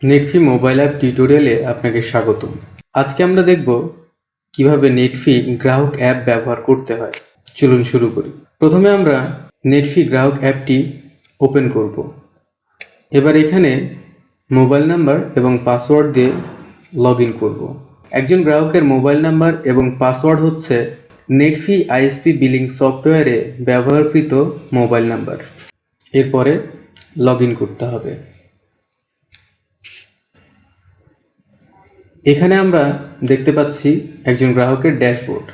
নেটফি mobile app টিউটোরিয়ালে আপনাকে স্বাগতম। আজকে আমরা দেখব কিভাবে নেটফি গ্রাহক অ্যাপ ব্যবহার করতে হয়। চলুন শুরু করি। প্রথমে আমরা নেটফি গ্রাহক অ্যাপটি ওপেন করব। এবার এখানে মোবাইল নাম্বার এবং পাসওয়ার্ড দিয়ে লগ ইন করব। একজন গ্রাহকের মোবাইল নাম্বার এবং পাসওয়ার্ড হচ্ছে নেটফি আইএসপি বিলিং সফটওয়্যারে ব্যবহারকৃত মোবাইল নাম্বার। এরপরে লগ ইন করতে হবে। এখানে আমরা দেখতে পাচ্ছি একজন গ্রাহকের ড্যাশবোর্ড।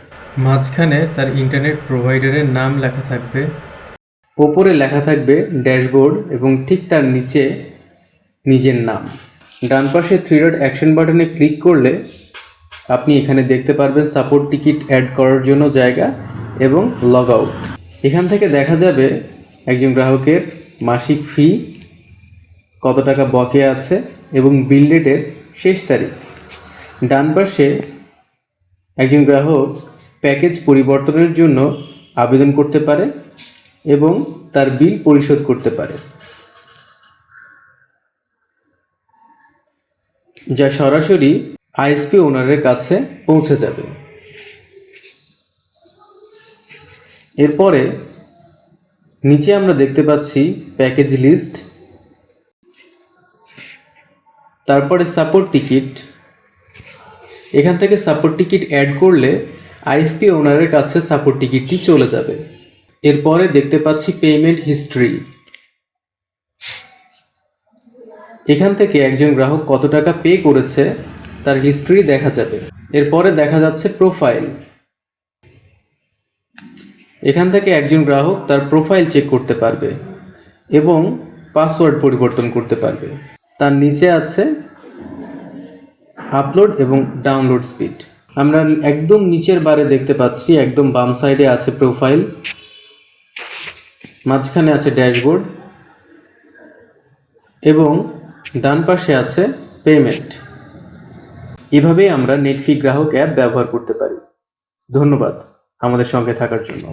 মাঝখানে তার ইন্টারনেট প্রোভাইডারের নাম লেখা থাকবে, ওপরে লেখা থাকবে ড্যাশবোর্ড এবং ঠিক তার নিচে নিজের নাম। ডান পাশে 3 ডট অ্যাকশন বাটনে ক্লিক করলে আপনি এখানে দেখতে পারবেন সাপোর্ট টিকিট অ্যাড করার জন্য জায়গা এবং লগ আউট। এখান থেকে দেখা যাবে একজন গ্রাহকের মাসিক ফি, কত টাকা বকেয়া আছে এবং বিল ডেটের শেষ তারিখ। ডান পাশে একজন গ্রাহক প্যাকেজ পরিবর্তনের জন্য আবেদন করতে পারে এবং তার বিল পরিশোধ করতে পারে, যা সরাসরি আইএসপি ওনারের কাছে পৌঁছে যাবে। এরপরে নিচে আমরা দেখতে পাচ্ছি প্যাকেজ লিস্ট, তারপরে সাপোর্ট টিকিট। এখান থেকে সাপোর্ট টিকিট অ্যাড করলে আইএসপি ওনারের কাছে সাপোর্ট টিকিটটি চলে যাবে। এরপরে দেখতে পাচ্ছি পেমেন্ট হিস্ট্রি। এখান থেকে একজন গ্রাহক কত টাকা পে করেছে তার হিস্ট্রি দেখা যাবে। এরপরে দেখা যাচ্ছে প্রোফাইল। এখান থেকে একজন গ্রাহক তার প্রোফাইল চেক করতে পারবে এবং পাসওয়ার্ড পরিবর্তন করতে পারবে। তার নিচে আছে আপলোড এবং ডাউনলোড স্পিড। আমরা একদম নিচের বারে দেখতে পাচ্ছি, একদম বাম সাইডে আছে প্রোফাইল, মাঝখানে আছে ড্যাশবোর্ড এবং ডান পাশে আছে পেমেন্ট। এভাবেই আমরা নেটফি গ্রাহক অ্যাপ ব্যবহার করতে পারি। ধন্যবাদ আমাদের সঙ্গে থাকার জন্য।